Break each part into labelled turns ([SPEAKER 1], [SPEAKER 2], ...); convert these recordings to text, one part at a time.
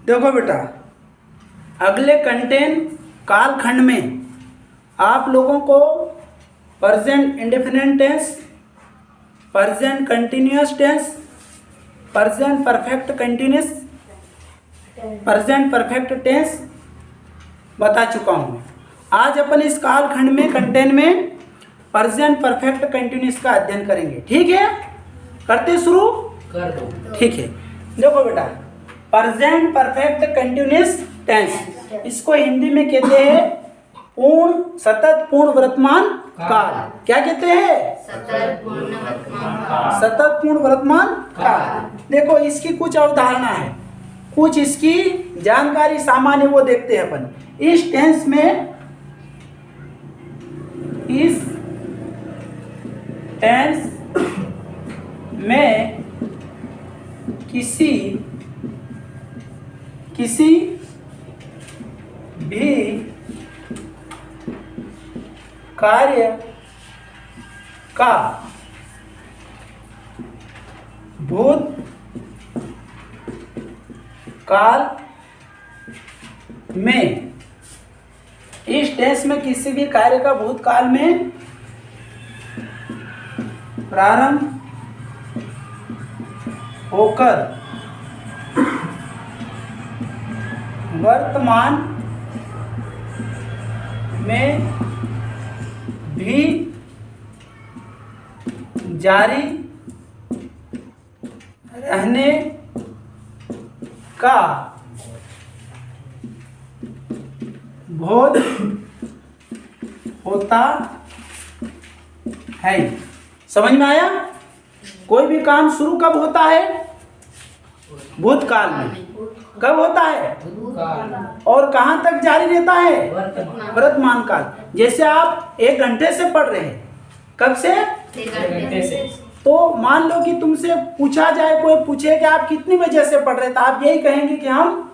[SPEAKER 1] देखो बेटा, अगले कंटेंट कालखंड में आप लोगों को present indefinite tense, present continuous tense, present perfect continuous, present perfect tense बता चुका हूँ। आज अपन इस कालखंड में कंटेंट में प्रेजेंट परफेक्ट कंटिन्यूअस का अध्ययन करेंगे। ठीक है, करते शुरू
[SPEAKER 2] कर दो।
[SPEAKER 1] ठीक है। देखो बेटा, प्रेजेंट परफेक्ट कंटिन्यूअस टेंस, इसको हिंदी में कहते हैं पूर्ण सतत पूर्ण वर्तमान काल। क्या कहते हैं?
[SPEAKER 3] सतत पूर्ण वर्तमान काल।
[SPEAKER 1] सतत पूर्ण वर्तमान काल। देखो, इसकी कुछ अवधारणा है, कुछ इसकी जानकारी सामान्य वो देखते हैं अपन। इस टेंस में, इस टेंस में किसी भी कार्य का भूत काल में, इस टेंस में किसी भी कार्य का भूतकाल में प्रारंभ होकर वर्तमान में भी जारी रहने का बोध होता है। समझ में आया? कोई भी काम शुरू कब होता है? भूतकाल में। कब होता है? और कहाँ तक जारी रहता है? वर्तमान काल। जैसे आप 1 घंटे से पढ़ रहे हैं, कब से?
[SPEAKER 3] 1 घंटे से।
[SPEAKER 1] तो मान लो कि तुमसे पूछा जाए, कोई पूछे कि आप कितनी बजे से पढ़ रहे हैं, तो आप यही कहेंगे कि हम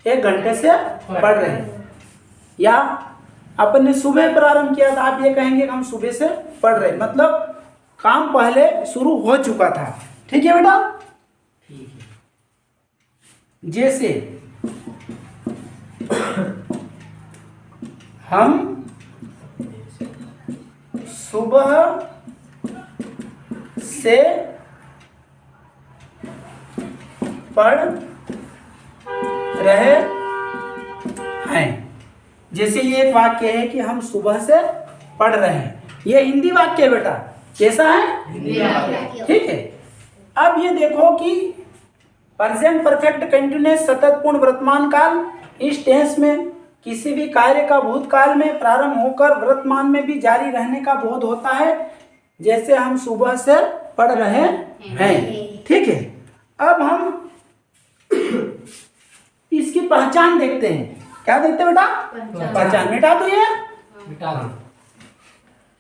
[SPEAKER 1] 1 घंटे से पढ़ रहे हैं। या अपन ने सुबह प्रारंभ किया था, आप ये कहेंगे कि हम सुबह से पढ़ रहे हैं, मतलब काम पहले शुरू हो चुका था। ठीक है बेटा?
[SPEAKER 2] ठीक है।
[SPEAKER 1] जैसे हम सुबह से पढ़ रहे हैं। जैसे ये एक वाक्य है कि हम सुबह से पढ़ रहे हैं, ये हिंदी वाक्य है बेटा। कैसा है?
[SPEAKER 3] हिंदी वाक्य।
[SPEAKER 1] ठीक है। अब ये देखो कि प्रेजेंट परफेक्ट कंटिन्यूअस सतत पूर्ण वर्तमान काल, इस टेंस में किसी भी कार्य का भूतकाल में प्रारंभ होकर वर्तमान में भी जारी रहने का बोध होता है। जैसे हम सुबह से पढ़ रहे हैं। ठीक है। अब हम इसकी पहचान देखते हैं। क्या देखते हैं बेटा? पहचान। मिटा दो ये,
[SPEAKER 2] मिटा दो।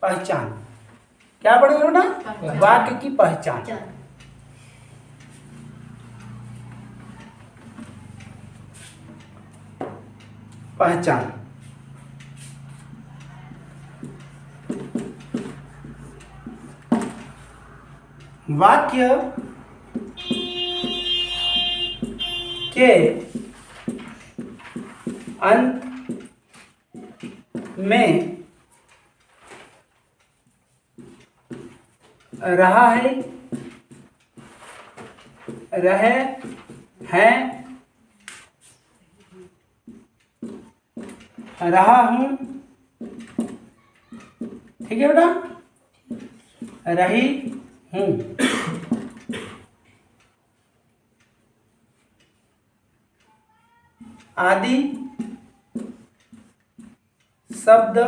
[SPEAKER 1] पहचान। क्या पढ़ेगा बेटा? वाक्य की पहचान। पहचान। वाक्य के अंत में रहा है, रहे हैं, रहा हूं। ठीक है बेटा? रही हूं। आदि शब्द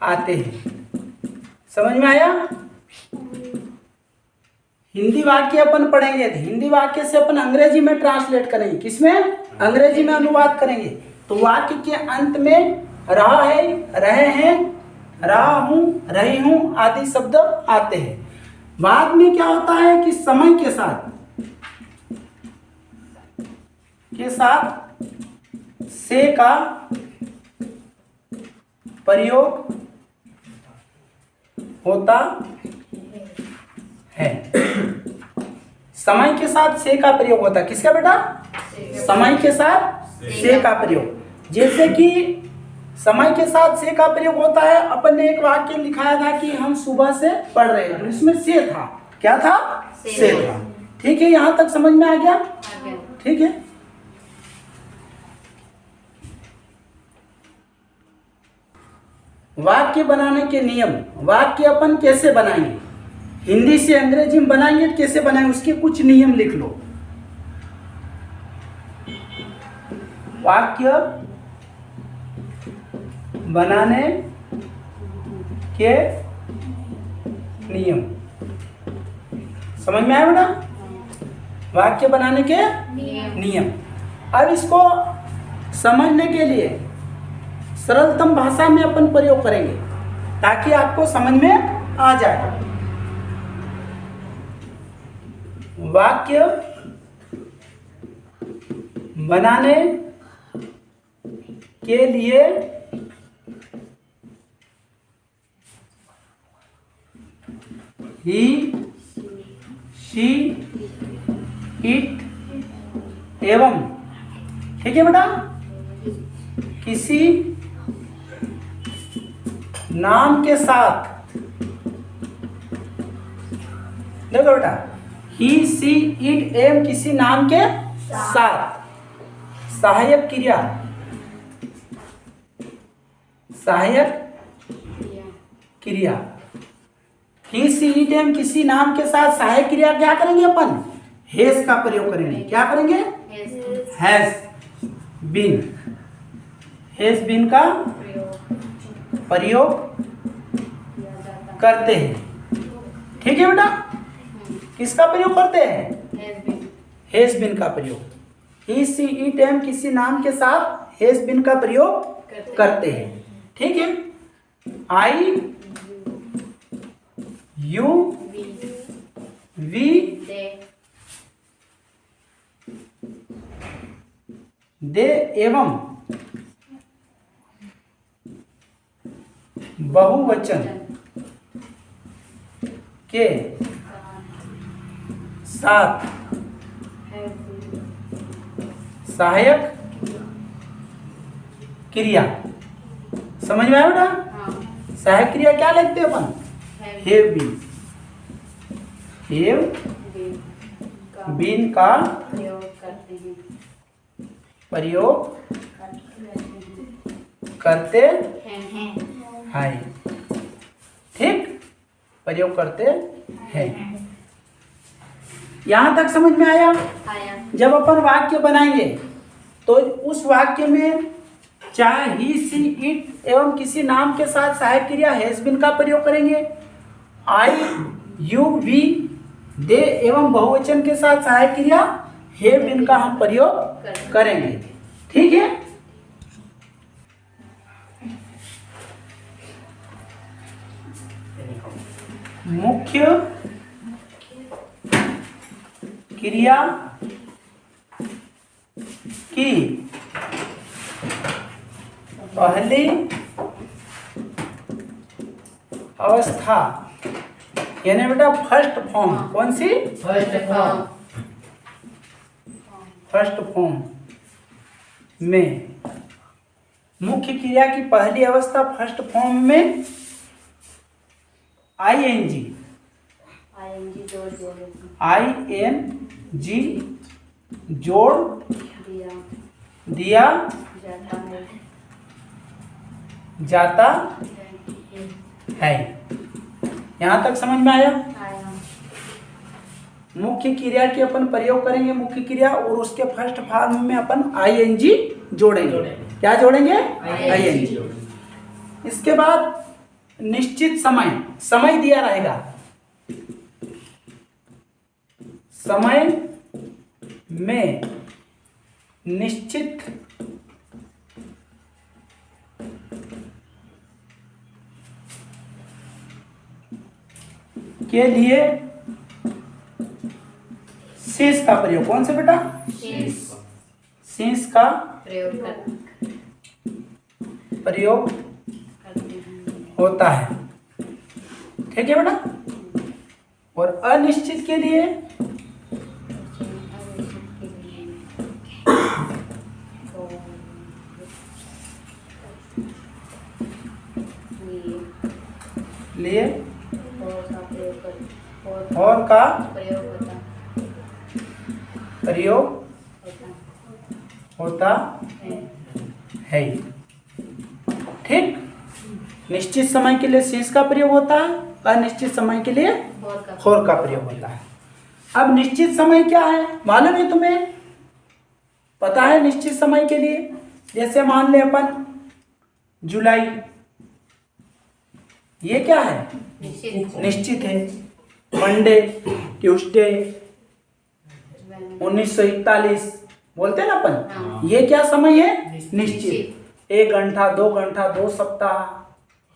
[SPEAKER 1] आते हैं। समझ में आया? हिंदी वाक्य अपन पढ़ेंगे तो हिंदी वाक्य से अपन अंग्रेजी में ट्रांसलेट करेंगे। किसमें? अंग्रेजी में अनुवाद करेंगे। तो वाक्य के अंत में रहा है, रहे हैं, रहा हूं, रही हूं आदि शब्द आते हैं। बाद में क्या होता है कि समय के साथ से का प्रयोग होता है। समय के साथ से का प्रयोग होता है। किसका बेटा? समय के साथ से का प्रयोग। जैसे कि समय के साथ से का प्रयोग होता है, अपन ने एक वाक्य लिखाया था कि हम सुबह से पढ़ रहे हैं, इसमें से था। क्या था? से था। ठीक है, यहां तक समझ में आ गया? ठीक है। वाक्य बनाने के नियम, वाक्य अपन कैसे बनाएंगे, हिंदी से अंग्रेजी में बनाएंगे तो कैसे बनाएंगे, उसके कुछ नियम लिख लो। वाक्य बनाने के नियम समझ में आया बेटा? वाक्य बनाने के नियम। अब इसको समझने के लिए सरलतम भाषा में अपन प्रयोग करेंगे ताकि आपको समझ में आ जाए। वाक्य बनाने के लिए ही, शी, इट एवं, ठीक है बेटा, किसी नाम के साथ, देखो बेटा, ही, सी, इट एवं किसी नाम के साथ सहायक क्रिया, सहायक क्रिया, ही, सी, इट एवं किसी नाम के साथ सहायक क्रिया क्या करेंगे अपन? हैज का प्रयोग करेंगे। क्या करेंगे? हैज बीन, हैज बीन का प्रयोग करते हैं। ठीक है बेटा, किसका प्रयोग करते हैं? हैज बीन का प्रयोग। ही, सी, इट एवं किसी नाम के साथ हैज बीन का प्रयोग करते हैं। ठीक है, आई, यू, वी, दे एवं बहुवचन के साथ सहायक क्रिया। समझ में आया बेटा? सहायक क्रिया क्या लिखते हैं अपन? हैव बीन, हैव बीन का प्रयोग करते हैं। ठीक, प्रयोग करते हैं। यहां तक समझ में आया? जब अपन वाक्य बनाएंगे तो उस वाक्य में चाहे ही, सी, इट एवं किसी नाम के साथ सहायक क्रिया हैज बीन का प्रयोग करेंगे। आई, यू, वी, दे एवं बहुवचन के साथ सहायक क्रिया हैव बीन का हम प्रयोग करेंगे। ठीक है, मुख्य क्रिया की पहली अवस्था, यानी बेटा फर्स्ट फॉर्म, कौन सी? फर्स्ट फॉर्म में, मुख्य क्रिया की पहली अवस्था फर्स्ट फॉर्म में ING जोड़ दिया जाता है। यहाँ तक समझ में आया? मुख्य क्रिया के अपन प्रयोग करेंगे, मुख्य क्रिया, और उसके फर्स्ट फॉर्म में अपन ING जोड़ेंगे। क्या जोड़ेंगे? ING। इसके बाद निश्चित समय, समय दिया रहेगा, समय में निश्चित के लिए शेष का प्रयोग, कौन से बेटा? शेष का प्रयोग होता है। ठीक है बेटा, और अनिश्चित के लिए लिए
[SPEAKER 3] और का प्रयोग कर
[SPEAKER 1] और का
[SPEAKER 3] प्रयोग होता
[SPEAKER 1] प्रयोग
[SPEAKER 3] होता
[SPEAKER 1] होता
[SPEAKER 3] है।
[SPEAKER 1] है। ठीक, निश्चित समय के लिए शीश का प्रयोग होता है, अनिश्चित समय के लिए
[SPEAKER 3] और का
[SPEAKER 1] खोर का प्रयोग होता है। अब निश्चित समय क्या है मालूम है तुम्हें? पता है निश्चित समय के लिए? जैसे मान ले अपन जुलाई, ये क्या है?
[SPEAKER 3] निश्चित
[SPEAKER 1] निश्चित है। मंडे, ट्यूसडे, 1941 बोलते हैं ना अपन,
[SPEAKER 3] हाँ।
[SPEAKER 1] ये क्या समय है?
[SPEAKER 2] निश्चित।
[SPEAKER 1] निश्चित। 1 घंटा, 2 घंटा, 2 सप्ताह,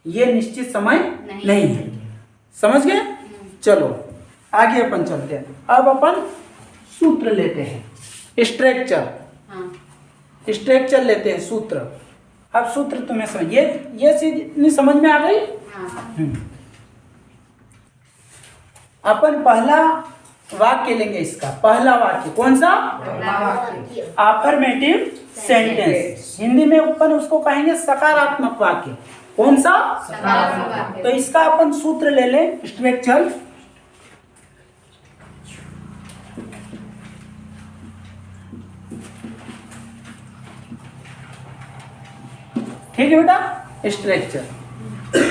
[SPEAKER 1] ये निश्चित समय नहीं है। समझ गए? चलो आगे अपन चलते हैं। अब अपन सूत्र लेते हैं, स्ट्रक्चर।
[SPEAKER 3] हाँ
[SPEAKER 1] स्ट्रक्चर लेते हैं, सूत्र। अब सूत्र तुम्हें समझ, ये चीज इतनी समझ में आ गई?
[SPEAKER 3] हाँ
[SPEAKER 1] अपन पहला वाक्य लेंगे, इसका पहला वाक्य कौन सा? Affirmative sentence. हिंदी में अपन उसको कहेंगे सकारात्मक वाक्य। कौन सा?
[SPEAKER 3] सकारात्मक वाक्य।
[SPEAKER 1] तो इसका अपन सूत्र ले लें, स्ट्रक्चर। ठीक है बेटा, स्ट्रक्चर।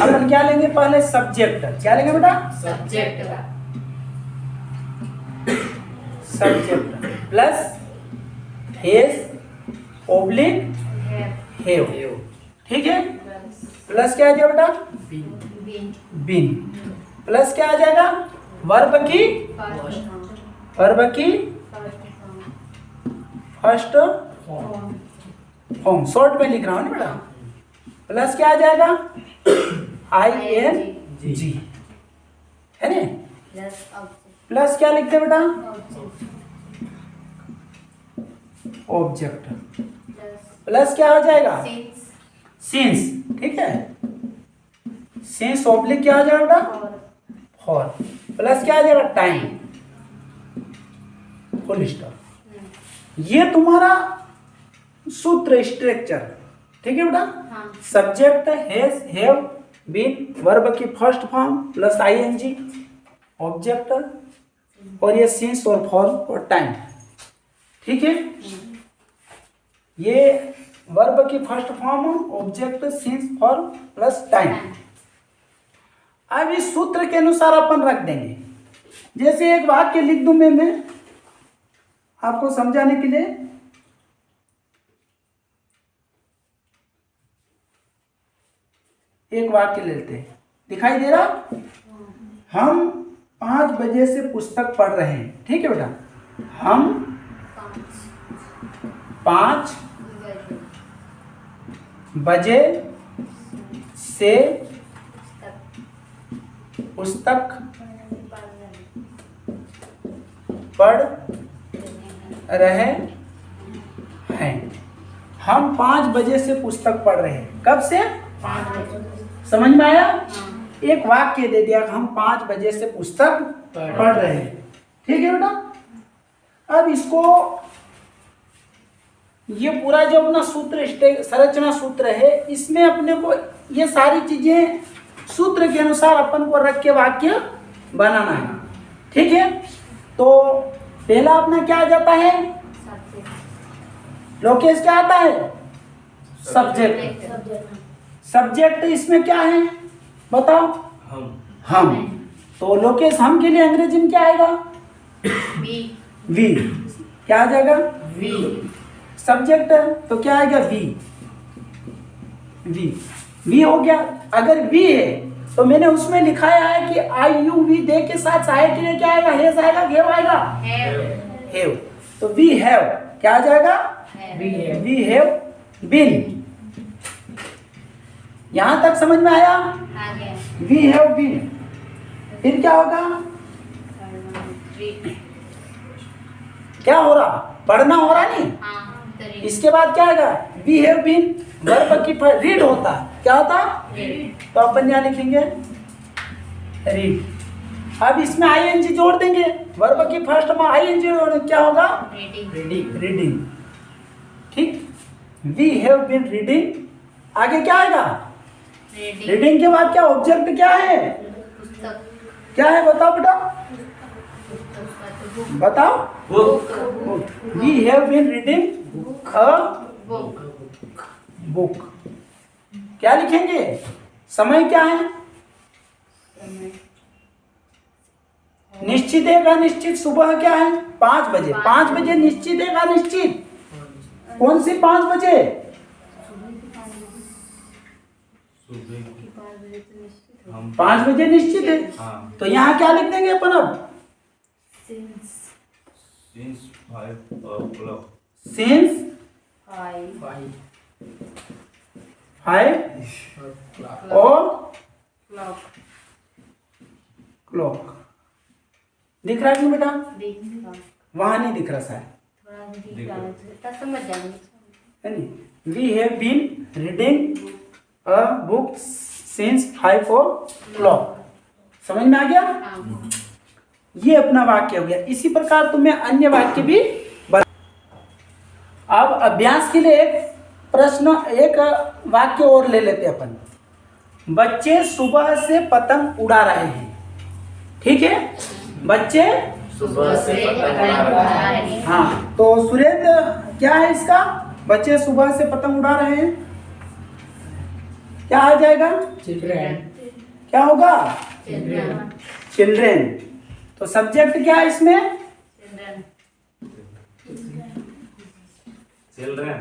[SPEAKER 1] अपन क्या लेंगे? पहले सब्जेक्ट। क्या लेंगे बेटा?
[SPEAKER 3] सब्जेक्ट का
[SPEAKER 1] सब्जेक्ट प्लस हेज ओब्लिक
[SPEAKER 3] है
[SPEAKER 1] हेव।
[SPEAKER 2] एव
[SPEAKER 1] ठीक है,
[SPEAKER 3] प्लस
[SPEAKER 1] प्लस क्या आ जाएगा बेटा?
[SPEAKER 2] बिन
[SPEAKER 3] बिन
[SPEAKER 1] बिन। प्लस क्या आ जाएगा? वर्ब की
[SPEAKER 3] फर्स्ट
[SPEAKER 1] वर्ब की फर्स्ट
[SPEAKER 2] फॉर्म
[SPEAKER 1] फॉर्म, शॉर्ट में लिख रहा हूँ ना बेटा। प्लस क्या आ जाएगा? ING, है ना?
[SPEAKER 3] प्लस ऑब्जेक्ट
[SPEAKER 1] प्लस क्या लिखते हैं बेटा?
[SPEAKER 3] Object
[SPEAKER 1] object.
[SPEAKER 3] प्लस
[SPEAKER 1] प्लस क्या हो जाएगा?
[SPEAKER 3] Since
[SPEAKER 1] since. ठीक है, सिंस ओब्लिक क्या आ जाएगा बेटा?
[SPEAKER 3] और
[SPEAKER 1] फॉर। प्लस क्या आ जाएगा? टाइम। Full stop. ये तुम्हारा सूत्र, स्ट्रक्चर। ठीक है बेटा?
[SPEAKER 3] हाँ
[SPEAKER 1] subject has, have, been, verb की first form plus ING, object, और ये सिंस और फॉर और टाइम। ठीक है, ये वर्ब की first form, object, since, for plus time. अब इस सूत्र के अनुसार अपन रख देंगे। जैसे एक वाक्य लिख दूं मैं आपको समझाने के लिए। एक वाक्य लेते हैं, दिखाई दे रहा? हम 5 बजे से पुस्तक पढ़ रहे हैं। ठीक है बेटा, हम 5 बजे से पुस्तक पढ़ रहे हैं। हम 5 बजे से पुस्तक पढ़ रहे हैं। कब से? समझ में आया? एक वाक्य दे दिया, हम 5 बजे से पुस्तक पढ़ रहे हैं। ठीक है बेटा? अब इसको, ये पूरा जो अपना सूत्र, संरचना सूत्र है, इसमें अपने को ये सारी चीजें सूत्र के अनुसार अपन को रख के वाक्य बनाना है। ठीक है, तो पहला अपना क्या आ जाता है? लोकेश क्या आता है? सब्जेक्ट। सब्जेक्ट इसमें क्या है बताओ? हम। तो लोकेश हम के लिए अंग्रेजी में क्या आएगा? वी। क्या आ जाएगा?
[SPEAKER 2] वी
[SPEAKER 1] सब्जेक्ट है तो क्या आएगा? वी। वी हो गया। अगर वी है तो मैंने उसमें लिखाया है कि IUV दे के साथ सहायक के लिए क्या आएगा? हैज आएगा, हैव आएगा? हैव। तो वी हैव क्या आ जाएगा? We have been. यहां तक समझ में आया? We have been. फिर क्या होगा? क्या हो रहा? पढ़ना हो रहा नहीं? इसके बाद क्या आएगा? वी हैव बीन, वर्ब की रीड होता। क्या होता? तो अपन यहाँ लिखेंगे रीड। अब इसमें ING जोड़ देंगे, वर्ब की फर्स्ट में ING जोड़, क्या होगा? रीडिंग। ठीक, वी हैव बीन रीडिंग। आगे क्या आएगा?
[SPEAKER 3] Reading.
[SPEAKER 1] रीडिंग के बाद क्या ऑब्जेक्ट क्या है?
[SPEAKER 3] पुस्तक.
[SPEAKER 1] क्या है बताओ बेटा,
[SPEAKER 3] पुस्तक.
[SPEAKER 1] बताओ।
[SPEAKER 3] Book.
[SPEAKER 1] We have been reading a
[SPEAKER 3] Book.
[SPEAKER 1] Book. क्या लिखेंगे? समय क्या है? निश्चित है का निश्चित? सुबह क्या है? 5 बजे। 5 बजे निश्चित है का निश्चित? कौन सी 5 बजे?
[SPEAKER 4] हम
[SPEAKER 1] 5 बजे निश्चित है।
[SPEAKER 4] हाँ
[SPEAKER 1] तो यहाँ क्या लिख देंगे अपन अब?
[SPEAKER 3] Since
[SPEAKER 4] since 5 o'clock
[SPEAKER 1] सिंस
[SPEAKER 3] 5
[SPEAKER 2] 5
[SPEAKER 1] 5 और
[SPEAKER 3] o'clock.
[SPEAKER 1] क्लॉक। दिख रहा है क्यों बेटा?
[SPEAKER 3] दिखा.
[SPEAKER 1] वहां नहीं दिख रहा शायद,
[SPEAKER 3] थोड़ा दिख रहा है. तो समझ जाएंगे.
[SPEAKER 1] है नहीं? We have been reading a book since 5 o'clock। समझ में आ गया?
[SPEAKER 3] हाँ.
[SPEAKER 1] ये अपना वाक्य हो गया। इसी प्रकार तुम्हें अन्य वाक्य भी अब अभ्यास के लिए एक प्रश्न, एक वाक्य और ले लेते हैं अपन। बच्चे सुबह से पतंग उड़ा रहे हैं। ठीक है, बच्चे
[SPEAKER 3] सुबह से पतंग उड़ा रहे हैं.
[SPEAKER 1] हाँ, तो सुरेंद्र क्या है इसका? बच्चे सुबह से पतंग उड़ा रहे हैं, क्या आ जाएगा?
[SPEAKER 2] चिल्ड्रन
[SPEAKER 1] क्या होगा?
[SPEAKER 3] Children.
[SPEAKER 1] चिल्ड्रेन। तो सब्जेक्ट क्या है इसमें?
[SPEAKER 3] Children.
[SPEAKER 4] children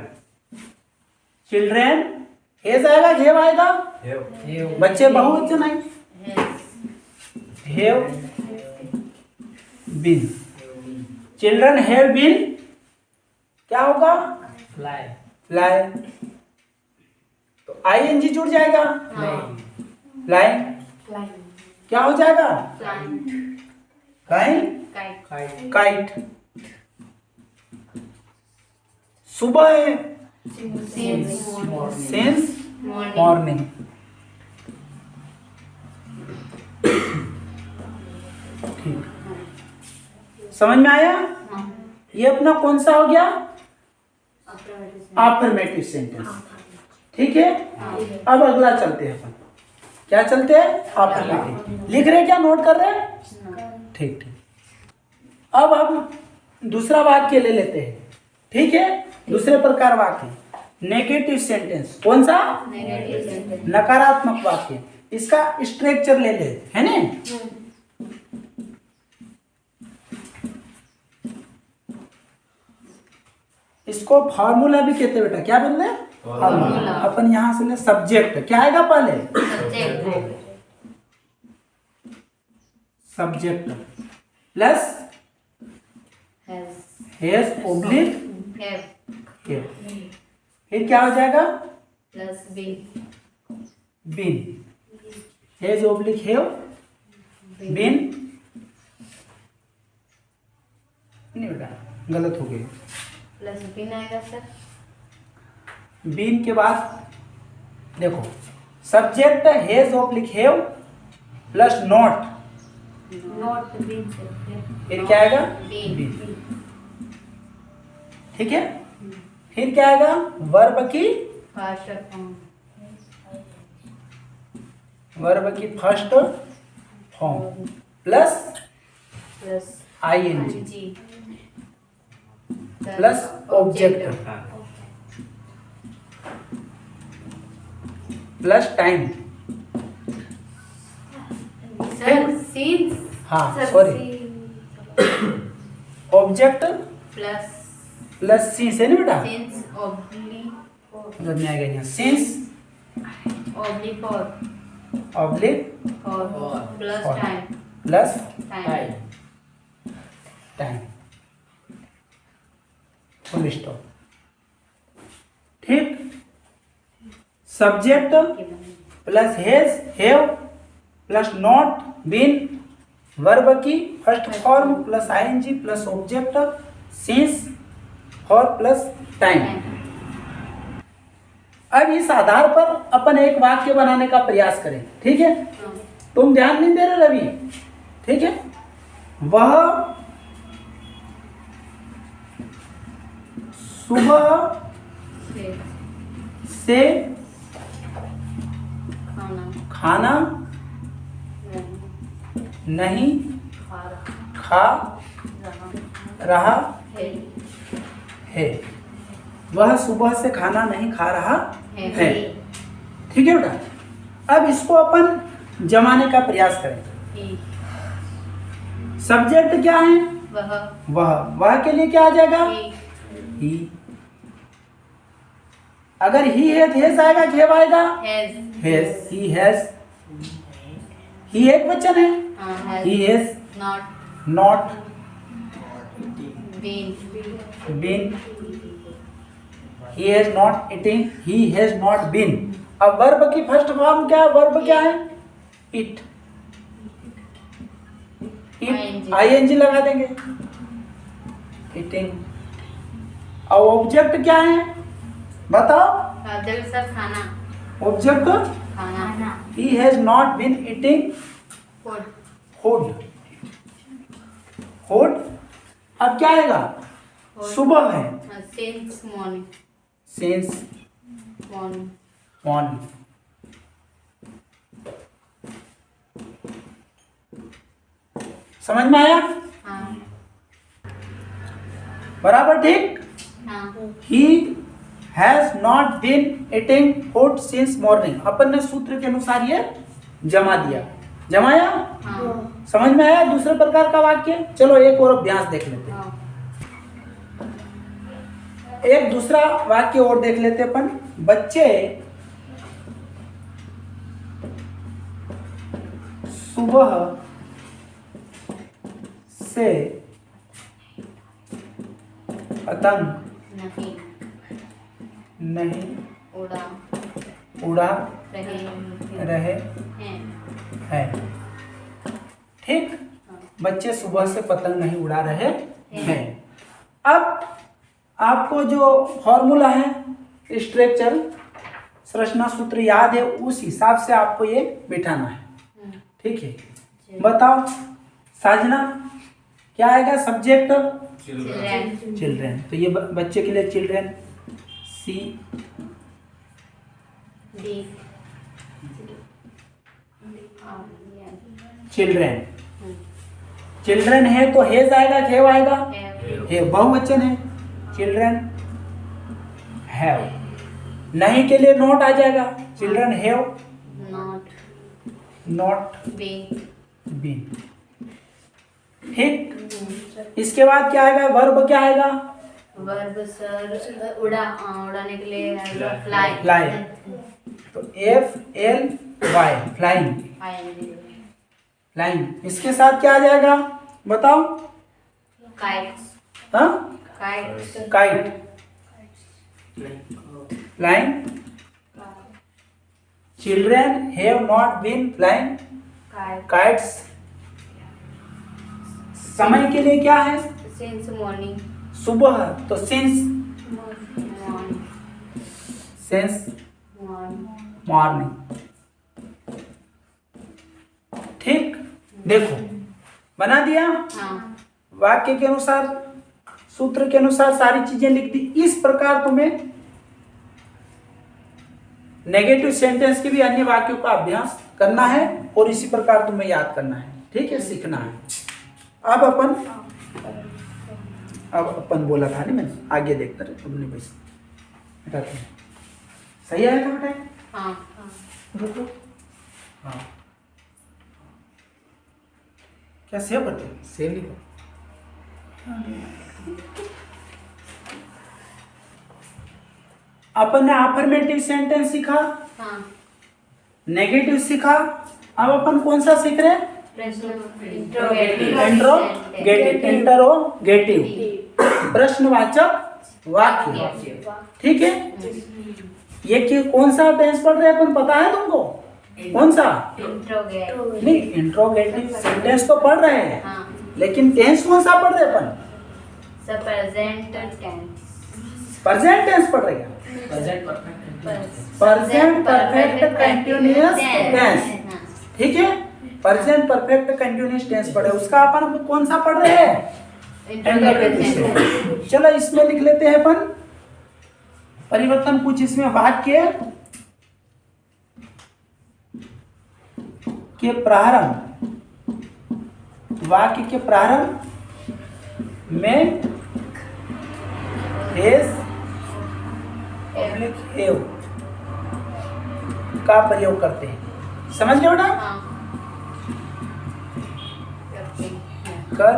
[SPEAKER 1] children. हेज आएगा, घेव आएगा?
[SPEAKER 4] have
[SPEAKER 1] बच्चे बहुवचन है।
[SPEAKER 3] Has.
[SPEAKER 1] Have been. Children have been क्या होगा?
[SPEAKER 2] Fly
[SPEAKER 1] fly. तो आईएनजी जुड़ जाएगा। Flying
[SPEAKER 3] Flying.
[SPEAKER 1] क्या हो जाएगा?
[SPEAKER 3] Flying.
[SPEAKER 1] Flying
[SPEAKER 3] Kite.
[SPEAKER 1] काइट। सुबह है,
[SPEAKER 3] Since morning.
[SPEAKER 1] Since
[SPEAKER 3] Morning.
[SPEAKER 1] Morning. ठीक, समझ में आया?
[SPEAKER 3] हाँ.
[SPEAKER 1] ये अपना कौन सा हो गया?
[SPEAKER 3] Affirmative.
[SPEAKER 1] Affirmative sentence. ठीक है,
[SPEAKER 3] हाँ.
[SPEAKER 1] अब अगला चलते हैं अपन। क्या चलते हैं? अफर्मेटिव। लिख रहे क्या, नोट कर रहे? ठीक ठीक। अब हम दूसरा वाक्य ले लेते हैं। ठीक है, दूसरे प्रकार वाक्य नेगेटिव सेंटेंस। कौन सा?
[SPEAKER 3] Negative sentence.
[SPEAKER 1] नकारात्मक वाक्य। इसका स्ट्रक्चर ले ले, है ना? इसको फॉर्मूला भी कहते हैं बेटा। क्या बोल रहे? फॉर्मूला। अपन यहां से ले सब्जेक्ट। क्या आएगा पहले?
[SPEAKER 3] Subject.
[SPEAKER 1] Subject plus
[SPEAKER 3] Has.
[SPEAKER 1] Has oblique
[SPEAKER 3] Have.
[SPEAKER 1] Have. फिर क्या हो जाएगा?
[SPEAKER 3] Plus been.
[SPEAKER 1] Been. Has oblique have been. नहीं बेटा, गलत हो गई।
[SPEAKER 3] Plus been आएगा सर.
[SPEAKER 1] बीन के बाद देखो, subject has oblique have plus not.
[SPEAKER 3] Not been sir.
[SPEAKER 1] फिर क्या आएगा?
[SPEAKER 3] Been.
[SPEAKER 1] Been। ठीक है, फिर क्या आएगा? वर्ब की
[SPEAKER 3] Past form.
[SPEAKER 1] वर्ब की first form plus
[SPEAKER 3] Plus
[SPEAKER 1] ING
[SPEAKER 3] ing.
[SPEAKER 1] Plus object plus time.
[SPEAKER 3] Sir, since.
[SPEAKER 1] हाँ,
[SPEAKER 3] Sir,
[SPEAKER 1] sorry।
[SPEAKER 3] since.
[SPEAKER 1] Object
[SPEAKER 3] Plus
[SPEAKER 1] plus since है ना बेटा?
[SPEAKER 3] since oblique
[SPEAKER 1] समझ में आ गया यहाँ? Since
[SPEAKER 3] oblique for
[SPEAKER 1] oblique
[SPEAKER 3] for plus
[SPEAKER 1] For.
[SPEAKER 3] time.
[SPEAKER 1] Plus
[SPEAKER 3] Time.
[SPEAKER 1] Time. Full stop. ठीक, subject plus has have plus not been, verb की first form plus ING plus object since और प्लस टाइम। अब इस आधार पर अपन एक वाक्य बनाने का प्रयास करें। ठीक है, तुम ध्यान नहीं दे रहे रवि? ठीक है, वह सुबह
[SPEAKER 3] Six.
[SPEAKER 1] से
[SPEAKER 3] Come.
[SPEAKER 1] खाना नहीं खा रहा है। वह सुबह से खाना नहीं खा रहा है। ठीक है बेटा, अब इसको अपन जमाने का प्रयास करें। सब्जेक्ट क्या है? वह के लिए क्या आ जाएगा? ही। अगर ही है तो हैज आएगा कि हैव आएगा? हैज। He has. ही एक वचन है। He has not been. He has not eating. He has not been. अब वर्ब की फर्स्ट फॉर्म क्या है? वर्ब क्या है? इट। आईएनजी लगा देंगे। ईटिंग। अब ऑब्जेक्ट क्या है बताओ?
[SPEAKER 3] खाना।
[SPEAKER 1] ऑब्जेक्ट
[SPEAKER 3] खाना।
[SPEAKER 1] He has not been eating food. Food. अब क्या आएगा? सुबह है।
[SPEAKER 3] Since morning.
[SPEAKER 1] Since
[SPEAKER 3] Morning.
[SPEAKER 1] Morning. समझ में आया?
[SPEAKER 3] हाँ।
[SPEAKER 1] बराबर ठीक।
[SPEAKER 3] हाँ।
[SPEAKER 1] He has not been eating food since morning. अपन ने सूत्र के अनुसार ये जमा दिया। जमाया?
[SPEAKER 3] हाँ।
[SPEAKER 1] समझ में आया? दूसरे प्रकार का वाक्य। चलो एक और अभ्यास देख लेते हैं।
[SPEAKER 3] हाँ।
[SPEAKER 1] एक दूसरा वाक्य और देख लेते अपन। बच्चे सुबह से पतंग नहीं उड़ा रहे हैं। ठीक। बच्चे सुबह से पतंग नहीं उड़ा रहे हैं। अब आपको जो फॉर्मूला है, स्ट्रक्चर, संरचना सूत्र याद है, उस हिसाब से आपको ये बिठाना है। ठीक है, बताओ साजना क्या आएगा? Subject children. तो ये बच्चे के लिए चिल्ड्रेन। सी चिल्ड्रेन। चिल्ड्रेन है तो हेज आएगा कि हैव आएगा? है, बहुवचन है। Children have. नहीं के लिए नॉट आ जाएगा। Children have not been. ठीक। इसके बाद क्या आएगा? वर्ब क्या आएगा?
[SPEAKER 3] वर्ब सर उड़ाने के लिए फ्लाई।
[SPEAKER 1] फ्लाई। तो F L Y, flying. Flying. इसके साथ क्या आ जाएगा बताओ?
[SPEAKER 3] काइट्स।
[SPEAKER 1] हाँ,
[SPEAKER 3] kites.
[SPEAKER 1] Kite. Flying. Children have not been flying kites. समय के लिए क्या है?
[SPEAKER 3] Since morning.
[SPEAKER 1] सुबह, तो सिंस मॉर्निंग। ठीक। देखो बना दिया।
[SPEAKER 3] हाँ।
[SPEAKER 1] वाक्य के अनुसार, सूत्र के अनुसार सारी चीजें लिख दी। इस प्रकार तुम्हें नेगेटिव सेंटेंस के भी अन्य वाक्यों का अभ्यास करना है और इसी प्रकार तुम्हें याद करना है। ठीक है, सीखना है। अब अपन बोला था नहीं मैंने, आगे देखते रहे तुमने। बस हटाते हैं। सही आया था बेटा?
[SPEAKER 3] हाँ।
[SPEAKER 1] रुको। हाँ, क्या सेव करते हैं?
[SPEAKER 2] सेम लिखो।
[SPEAKER 1] अपन ने अफर्मेटिव सेंटेंस सीखा,
[SPEAKER 3] हाँ।
[SPEAKER 1] नेगेटिव सीखा। अब अपन कौन सा सीख रहे हैं? इंट्रोगेटिव, प्रश्नवाचक वाक्य। ठीक है। ये कौन सा टेंस पढ़ रहे हैं अपन, पता है तुमको? कौन सा? नहीं, इंट्रोगेटिव सेंटेंस तो पढ़ रहे हैं।
[SPEAKER 3] हाँ।
[SPEAKER 1] लेकिन टेंस कौन सा पढ़ रहे हैं अपन? प्रेजेंट टेंस पढ़ रहे हैं। Present perfect continuous tense. ठीक है, प्रेजेंट परफेक्ट कंटिन्यूअस टेंस पढ़े। उसका अपन कौन सा पढ़ रहे हैं? इंट्रोगेटिव। चलो इसमें लिख लेते हैं अपन परिवर्तन कुछ इसमें वाक्य। के प्रारंभ में हैज ऑब्लिक हैव का प्रयोग करते हैं। समझ गए बेटा?
[SPEAKER 3] हाँ करते हैं।
[SPEAKER 1] कर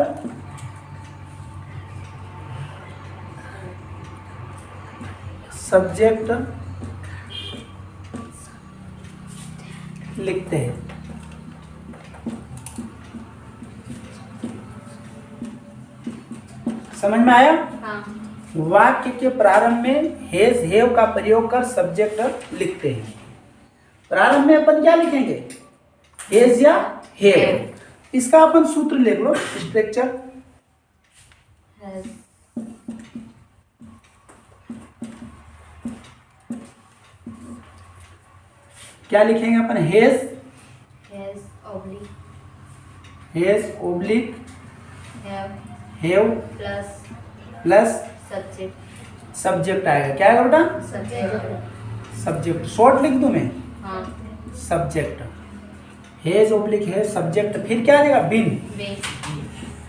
[SPEAKER 1] सब्जेक्ट लिखते हैं। समझ में आया?
[SPEAKER 3] हाँ
[SPEAKER 1] वाक्य के प्रारंभ में हैज हैव का प्रयोग कर सब्जेक्ट लिखते हैं। प्रारंभ में अपन क्या लिखेंगे? हैज या हैव। इसका अपन सूत्र लिख लो, स्ट्रक्चर।
[SPEAKER 3] हैज
[SPEAKER 1] क्या लिखेंगे अपन? Has oblique
[SPEAKER 3] have
[SPEAKER 1] have
[SPEAKER 3] plus
[SPEAKER 1] plus
[SPEAKER 3] subject
[SPEAKER 1] subject आएगा। क्या आएगा बेटा?
[SPEAKER 3] सब्जेक्ट।
[SPEAKER 1] सब्जेक्ट। शॉर्ट लिख दूं मैं?
[SPEAKER 3] हाँ
[SPEAKER 1] subject. Has oblique have subject, फिर क्या आ जाएगा? बिन।
[SPEAKER 3] बेस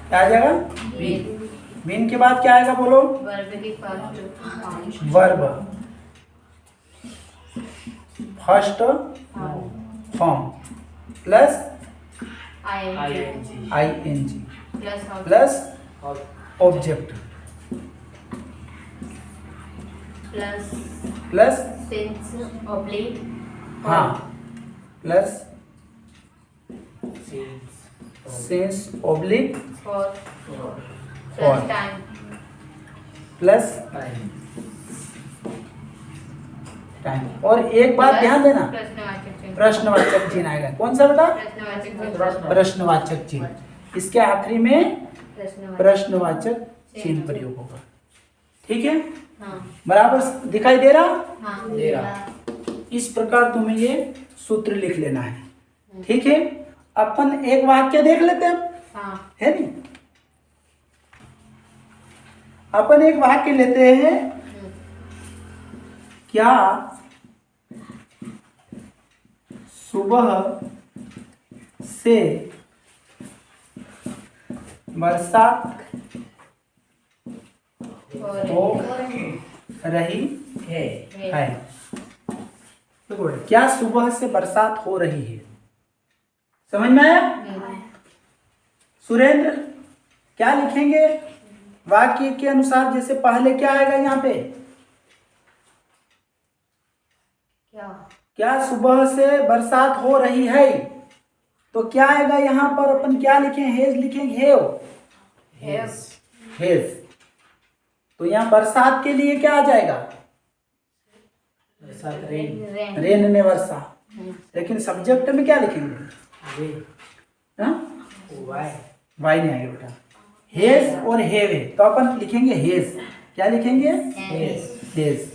[SPEAKER 1] क्या आ जाएगा?
[SPEAKER 3] बिन
[SPEAKER 1] बिन के बाद क्या आएगा बोलो?
[SPEAKER 3] वर्ब की first form
[SPEAKER 1] verb first form plus
[SPEAKER 3] ING
[SPEAKER 1] ING
[SPEAKER 3] plus
[SPEAKER 1] plus object plus
[SPEAKER 3] since oblique
[SPEAKER 1] हाँ plus
[SPEAKER 2] Since.
[SPEAKER 1] Since oblique
[SPEAKER 3] for
[SPEAKER 1] For.
[SPEAKER 3] Plus time
[SPEAKER 1] plus
[SPEAKER 2] Time.
[SPEAKER 1] Time. और एक बात ध्यान देना,
[SPEAKER 3] प्रश्नवाचक चिन्ह
[SPEAKER 1] प्रश्नवाचक चिन्ह आएगा। कौन सा बेटा?
[SPEAKER 3] प्रश्नवाचक चिन्ह
[SPEAKER 1] प्रश्नवाचक चिन्ह। इसके आखिरी में
[SPEAKER 3] प्रश्नवाचक
[SPEAKER 1] प्रश्नवाचक चिन्ह प्रयोग होगा। ठीक है?
[SPEAKER 3] हाँ
[SPEAKER 1] बराबर दिखाई दे रहा?
[SPEAKER 3] हाँ
[SPEAKER 2] दे रहा।
[SPEAKER 1] इस प्रकार तुम्हें ये सूत्र लिख लेना है। ठीक है? अपन एक वाक्य देख लेते हैं,
[SPEAKER 3] हाँ
[SPEAKER 1] है नहीं? अपन एक वाक्य लेते हैं। क्या सुबह से बरसात हो रही
[SPEAKER 2] है।
[SPEAKER 1] है? देखो, क्या सुबह से बरसात हो रही है? समझ में आया? सुरेंद्र क्या लिखेंगे वाक्य के अनुसार? जैसे पहले क्या आएगा यहाँ पे? क्या सुबह से बरसात हो रही है? तो क्या आएगा यहाँ पर? अपन क्या लिखें? हेज लिखेंगे। हेज। तो यहाँ बरसात के लिए क्या आ जाएगा?
[SPEAKER 2] बरसात रेन।
[SPEAKER 1] रेन ने वर्षा। लेकिन सब्जेक्ट में क्या लिखेंगे? हाँ?
[SPEAKER 2] वाई।
[SPEAKER 1] वाई नहीं आएगा बेटा। हेज और हेव है तो अपन लिखेंगे हेज। क्या लिखेंगे? हेज।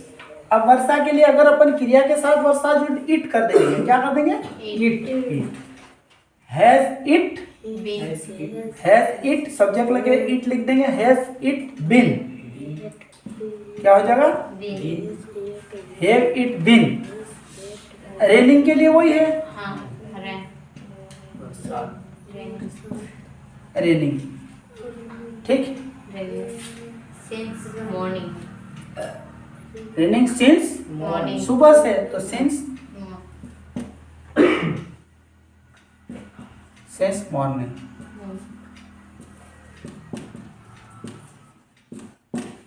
[SPEAKER 1] अब वर्षा के लिए अगर अपन क्रिया के साथ वर्षा जुड़ इट कर देंगे, क्या कर देंगे? It. Has it, has it subject लगे इट लिख देंगे। हैज इट बिन, क्या हो जाएगा? Have it been. रेनिंग के लिए वही है, रेनिंग। ठीक?
[SPEAKER 3] Since morning.
[SPEAKER 1] Raining since
[SPEAKER 3] morning.
[SPEAKER 1] सुबह से, तो सिंस सिंस मॉर्निंग।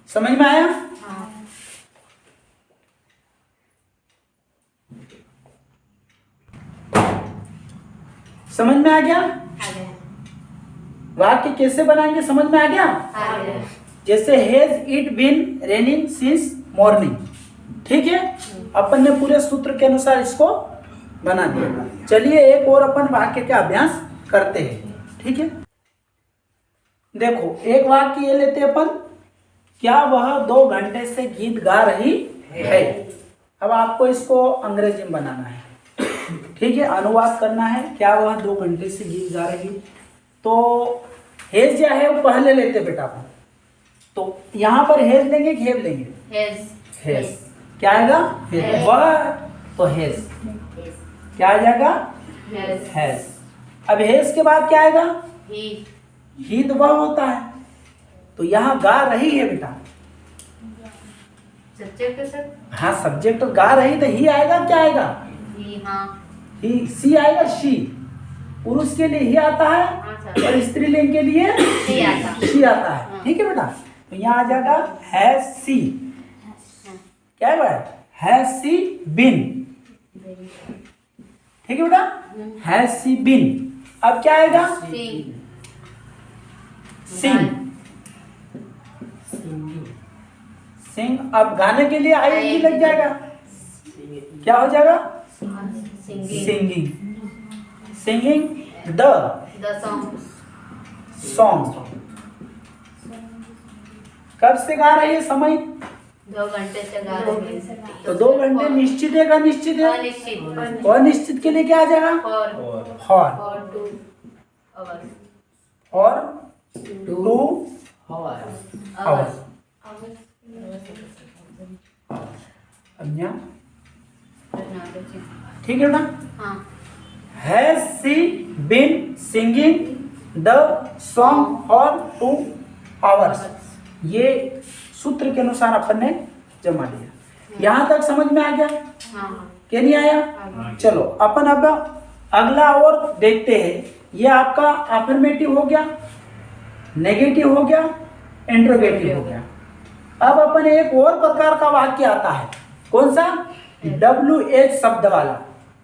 [SPEAKER 1] समझ में आया? समझ में आ गया? वाक्य कैसे बनाएंगे समझ में आ गया? जैसे has it been raining since morning. ठीक है? अपन ने पूरे सूत्र के अनुसार इसको बना दिया। चलिए एक और अपन वाक्य का अभ्यास करते हैं। ठीक है? देखो एक वाक्य ये लेते हैं अपन। क्या वह 2 घंटे से गीत गा रही है? अब आपको इसको अंग्रेजी में बनाना है। ठीक है? अनुवाद करना है। क्या वह 2 घंटे से गीत गा रही? तो हेज या है वो पहले लेते बेटा अपन। तो यहाँ पर हेज लेंगे कि हेव लेंगे? हेज। क्या आएगा? हेज। वह तो हेज। क्या आ जाएगा? हैज। अब हैज के बाद क्या आएगा?
[SPEAKER 3] ही
[SPEAKER 1] तो वह होता है, तो यहाँ गा रही है बेटा।
[SPEAKER 3] सब्जेक्ट के साथ
[SPEAKER 1] हाँ सब्जेक्ट गा रही तो ही आएगा, क्या आएगा?
[SPEAKER 3] ही, हाँ
[SPEAKER 1] ही, सी आएगा, शी। पुरुष के लिए ही आता है
[SPEAKER 3] हाँ सर
[SPEAKER 1] और स्त्रीलिंग के लिए
[SPEAKER 3] सी आता
[SPEAKER 1] शी आता है। ठीक है बेटा, तो यहाँ आ जाएगा हैज सी। क्या है बेटा? हैज सी बिन। ठीक है बेटा, हैज सी बिन। अब क्या आएगा?
[SPEAKER 3] सिंग
[SPEAKER 1] सिंग। सिंग अब गाने के लिए आई लग जाएगा, क्या हो जाएगा?
[SPEAKER 3] Singing
[SPEAKER 1] singing. Singing the
[SPEAKER 3] song
[SPEAKER 1] song. कब से गा रही है? समय
[SPEAKER 3] 2 घंटे से गा रही है।
[SPEAKER 1] तो 2 घंटे निश्चित है का निश्चित है?
[SPEAKER 3] अनिश्चित
[SPEAKER 1] अनिश्चित के लिए क्या आ जाएगा?
[SPEAKER 3] For
[SPEAKER 1] for.
[SPEAKER 3] 2 आवर्स
[SPEAKER 1] और 2 आवर्स। अब यहाँ ठीक है बेटा,
[SPEAKER 3] हाँ
[SPEAKER 1] has she been singing the song for 2 hours. ये सूत्र के अनुसार अपन ने जमा लिया। यहाँ तक समझ में आ गया?
[SPEAKER 3] हाँ
[SPEAKER 1] क्या नहीं आया? चलो अपन अब अगला और देखते हैं। ये आपका अफर्मेटिव हो गया, नेगेटिव हो गया, इंट्रोगेटिव हो गया। अब अपन एक और प्रकार का वाक्य आता है, कौन सा? WH शब्द वाला।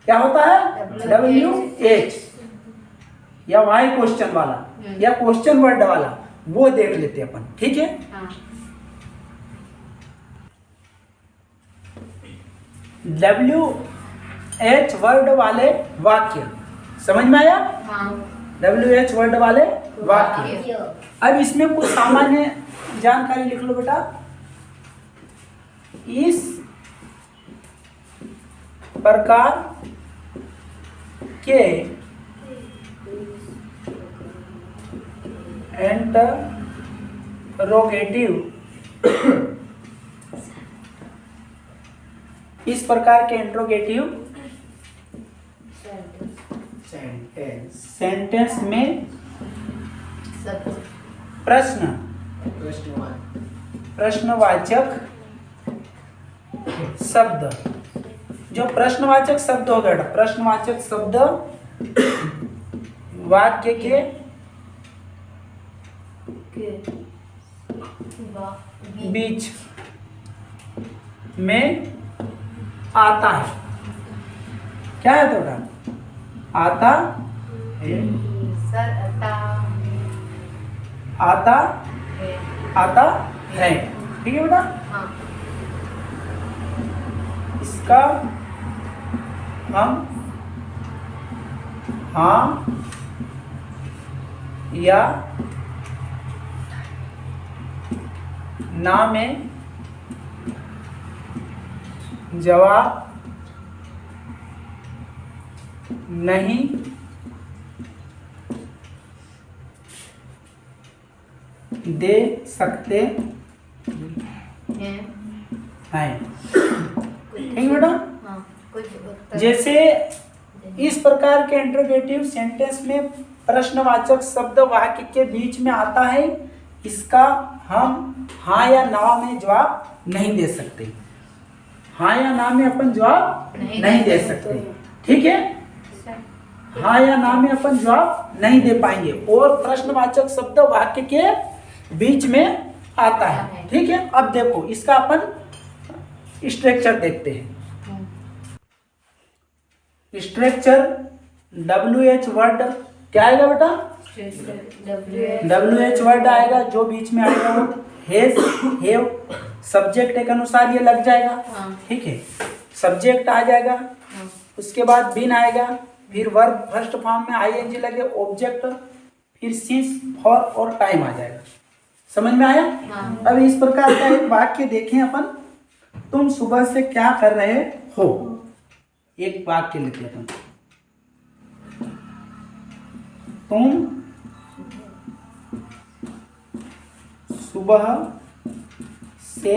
[SPEAKER 1] क्या होता है? WH या वाई क्वेश्चन वाला या क्वेश्चन वर्ड वाला, वो देख लेते हैं अपन। ठीक है,
[SPEAKER 3] हाँ
[SPEAKER 1] WH वर्ड वाले वाक्य समझ में आया?
[SPEAKER 3] हाँ
[SPEAKER 1] WH वर्ड वाले वाक्य।
[SPEAKER 3] वाक्य।
[SPEAKER 1] अब इसमें कुछ सामान्य जानकारी लिख लो बेटा। इस प्रकार के इंटरोगेटिव, इस प्रकार के इंट्रोगेटिव सेंटेंस में प्रश्नवाचक शब्द, जो प्रश्नवाचक शब्द हो गया, प्रश्नवाचक शब्द वाक्य के बीच में आता है। क्या है तो आता है,
[SPEAKER 3] सर
[SPEAKER 1] आता
[SPEAKER 3] है।
[SPEAKER 1] आता है। ठीक है बेटा,
[SPEAKER 3] हाँ
[SPEAKER 1] इसका हम हाँ या ना में जवाब नहीं दे सकते
[SPEAKER 3] है।
[SPEAKER 1] हैं। ठीक है बेटा,
[SPEAKER 3] हाँ कुछ उत्तर
[SPEAKER 1] जैसे इस प्रकार के इंट्रोगेटिव सेंटेंस में प्रश्नवाचक शब्द वाक्य के बीच में आता है, इसका हम हाँ या ना में जवाब नहीं दे सकते। हाँ या ना में अपन जवाब नहीं दे सकते। ठीक है, हाँ या ना में अपन जवाब नहीं दे पाएंगे, और प्रश्नवाचक शब्द वाक्य के बीच में आता है। ठीक है, अब देखो इसका अपन स्ट्रक्चर देखते हैं। स्ट्रक्चर WH वर्ड क्या आएगा बेटा? WH वर्ड आएगा, जो बीच में आएगा वो हैज हैव सब्जेक्ट के अनुसार ये लग जाएगा। ठीक है, सब्जेक्ट आ जाएगा, उसके बाद बीन आएगा, फिर वर्ब फर्स्ट फॉर्म में ING लगे, ऑब्जेक्ट, फिर सिंस, फॉर और टाइम आ जाएगा। समझ में आया? अब इस प्रकार का एक वाक्य देखें अपन। तुम सुबह से क्या कर रहे हो? एक वाक्य लिखते हैं अपन। तुम सुबह से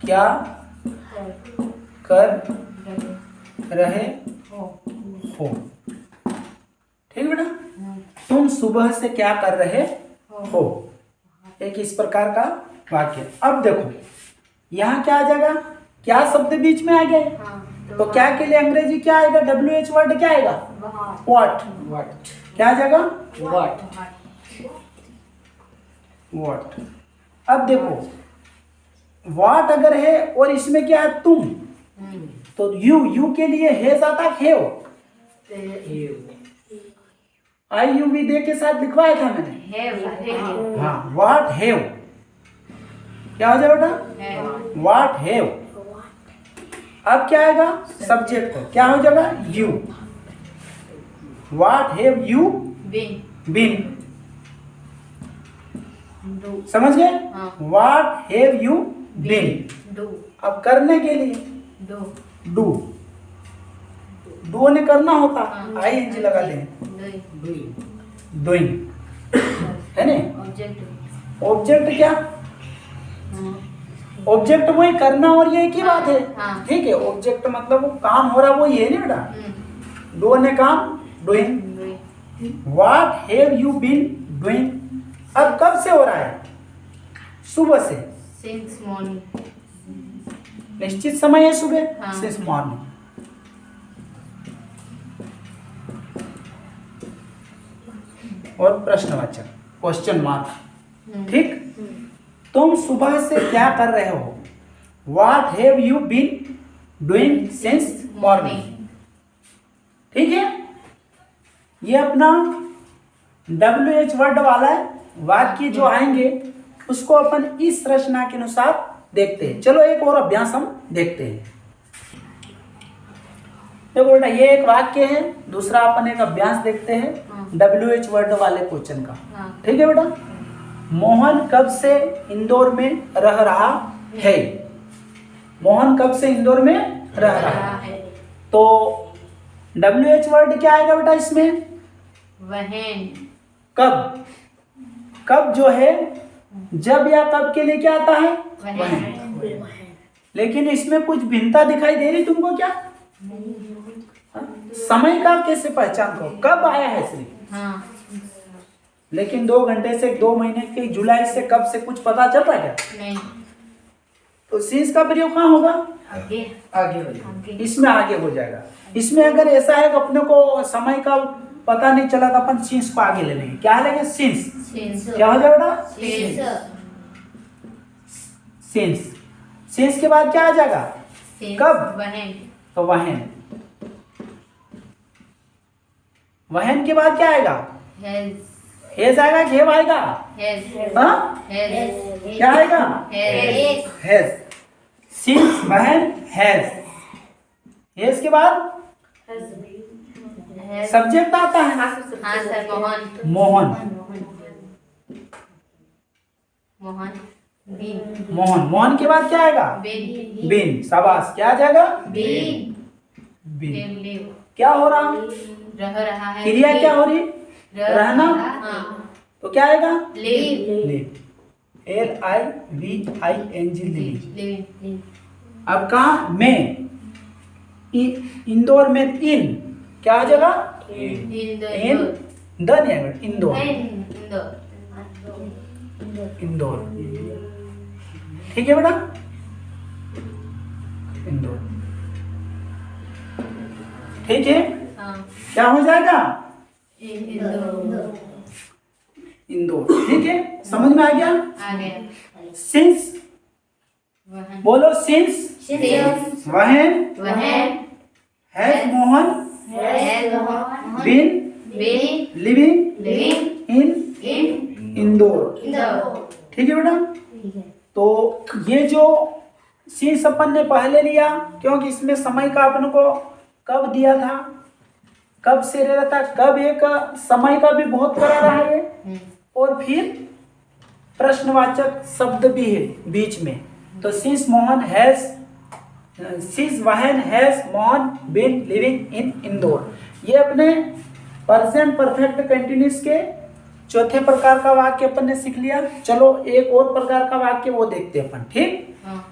[SPEAKER 1] क्या कर रहे हो। ठीक बेटा, तुम सुबह से क्या कर रहे हो, एक इस प्रकार का वाक्य। अब देखो यहाँ क्या आ जाएगा, क्या शब्द बीच में आ गए,
[SPEAKER 3] हाँ
[SPEAKER 1] तो क्या के लिए अंग्रेजी क्या आएगा, WH वर्ड क्या आएगा, व्हाट।
[SPEAKER 2] What?
[SPEAKER 1] क्या आ जाएगा,
[SPEAKER 2] What?
[SPEAKER 1] व्हाट। अब देखो व्हाट अगर है और इसमें क्या है तुम, तो यू के लिए हेज आता है, हेव।
[SPEAKER 2] You.
[SPEAKER 1] IUV दे के साथ लिखवाया था मैंने।
[SPEAKER 3] है
[SPEAKER 1] हाँ, व्हाट हैव, क्या हो जाए बेटा, व्हाट हैव। अब क्या आएगा, सब्जेक्ट है, क्या हो जाएगा, you. What have you
[SPEAKER 3] been
[SPEAKER 1] been,
[SPEAKER 3] do
[SPEAKER 1] समझ गए,
[SPEAKER 3] हाँ।
[SPEAKER 1] What have you been.
[SPEAKER 3] Do
[SPEAKER 1] अब करने के लिए
[SPEAKER 3] डू
[SPEAKER 1] डू, डू ने करना होता,
[SPEAKER 3] हाँ।
[SPEAKER 1] ING लगा दें,
[SPEAKER 2] Doing.
[SPEAKER 1] डूइंग, है ना।
[SPEAKER 3] ऑब्जेक्ट
[SPEAKER 1] ऑब्जेक्ट क्या, ऑब्जेक्ट वही करना और ये एक ही बात है।
[SPEAKER 3] हाँ।
[SPEAKER 1] ठीक है, ऑब्जेक्ट मतलब वो काम हो रहा वही है ना बेटा, डू ने काम, doing. What have you been doing, अब कब से हो रहा है, सुबह से,
[SPEAKER 3] सिंस मॉर्निंग
[SPEAKER 1] निश्चित समय है सुबह,
[SPEAKER 3] हाँ।
[SPEAKER 1] Since morning. और प्रश्नवाचक, क्वेश्चन मार्क। ठीक, तुम सुबह से क्या कर रहे हो, what have you been doing since morning. ठीक है, ये अपना WH वर्ड वाला है, वाक्य जो आएंगे उसको अपन इस रचना के अनुसार देखते हैं। चलो एक और अभ्यास हम देखते हैं। देखो बेटा, ये एक वाक्य है, दूसरा अपन एक अभ्यास देखते हैं WH वर्ड वाले क्वेश्चन का।
[SPEAKER 3] हाँ।
[SPEAKER 1] ठीक है बेटा, मोहन कब से इंदौर में रह रहा है, मोहन कब से इंदौर में रह रहा है, तो WH वर्ड क्या आएगा बेटा इसमें,
[SPEAKER 3] वहन
[SPEAKER 1] कब। कब जो है जब या कब के लिए क्या आता है,
[SPEAKER 3] वहन
[SPEAKER 1] लेकिन इसमें कुछ भिन्नता दिखाई दे रही तुमको क्या, हाँ? समय का कैसे पहचान करो, कब आया है सिर्फ,
[SPEAKER 3] हाँ
[SPEAKER 1] लेकिन 2 घंटे से 2 महीने के, जुलाई से कब से कुछ पता चल रहा है क्या,
[SPEAKER 3] नहीं
[SPEAKER 1] तो सींस का प्रयोग कहाँ होगा,
[SPEAKER 3] आगे
[SPEAKER 2] आगे हो जाए.
[SPEAKER 3] आगे
[SPEAKER 1] इसमें आगे हो जाएगा। इसमें अगर ऐसा है कि अपने को समय का पता नहीं चला तो अपन सींस को आगे ले लेंगे, क्या लेंगे, सींस।
[SPEAKER 3] सिंस
[SPEAKER 1] क्या हो जाएगा,
[SPEAKER 3] सिंस
[SPEAKER 1] सींस। सींस के बाद क्या आ जाएगा,
[SPEAKER 3] सिंस
[SPEAKER 1] कब?
[SPEAKER 3] वहन
[SPEAKER 1] तो वहन। वहन के बाद क्या आएगा,
[SPEAKER 3] हैज
[SPEAKER 1] हेज आएगा, घेव आएगा,
[SPEAKER 3] हैज
[SPEAKER 1] हाँ?
[SPEAKER 3] हैज
[SPEAKER 1] क्या आएगा,
[SPEAKER 3] हैज
[SPEAKER 1] हैज। सींस, वहन, हैज। हेज के बाद
[SPEAKER 3] हैज
[SPEAKER 1] सब्जेक्ट आता है,
[SPEAKER 3] हाँ सर मोहन
[SPEAKER 1] मोहन।
[SPEAKER 3] मोहन बिन
[SPEAKER 1] मोहन, मोहन के बाद क्या आएगा,
[SPEAKER 3] बिन
[SPEAKER 1] बिन। शाबाश, क्या आ जाएगा,
[SPEAKER 3] बिन
[SPEAKER 1] बिन।
[SPEAKER 3] लिव
[SPEAKER 1] क्या हो रहा,
[SPEAKER 3] रह रहा है
[SPEAKER 1] क्रिया क्या हो रही,
[SPEAKER 3] रह
[SPEAKER 1] रहना,
[SPEAKER 3] हाँ
[SPEAKER 1] तो क्या आएगा,
[SPEAKER 3] live
[SPEAKER 1] live. LIVING, live.
[SPEAKER 3] Living
[SPEAKER 1] अब कहा में, इंदौर में इन, क्या आ जाएगा,
[SPEAKER 3] इन द
[SPEAKER 1] इन, द नहीं आएगा, इंदौर, इंदौर। ठीक है बेटा, इंदौर। ठीक है,
[SPEAKER 3] हाँ
[SPEAKER 1] क्या हो जाएगा,
[SPEAKER 3] इंदौर
[SPEAKER 1] इंदौर। ठीक है, समझ में आ गया।
[SPEAKER 3] आ गया
[SPEAKER 1] सिंस,
[SPEAKER 3] वहन
[SPEAKER 1] बोलो सिंस,
[SPEAKER 3] सिंस
[SPEAKER 1] वहन,
[SPEAKER 3] वहन
[SPEAKER 1] has Mohan
[SPEAKER 3] has Mohan
[SPEAKER 1] been
[SPEAKER 3] been
[SPEAKER 1] living
[SPEAKER 3] living
[SPEAKER 1] in
[SPEAKER 3] in
[SPEAKER 1] Indore.
[SPEAKER 3] Indore
[SPEAKER 1] ठीक है बेटा, तो ये जो सींस अपन ने पहले लिया, क्योंकि इसमें समय का अपन को कब दिया था, कब से रह रहा था, कब एक समय का भी बहुत करा रहा है, और फिर प्रश्नवाचक शब्द भी है बीच में। तो since Mohan has, since when has Mohan been living in Indore. ये अपने प्रेजेंट परफेक्ट कंटिन्यूअस के चौथे प्रकार का वाक्य अपन ने सीख लिया। चलो एक और प्रकार का वाक्य वो देखते हैं अपन। ठीक,
[SPEAKER 3] हाँ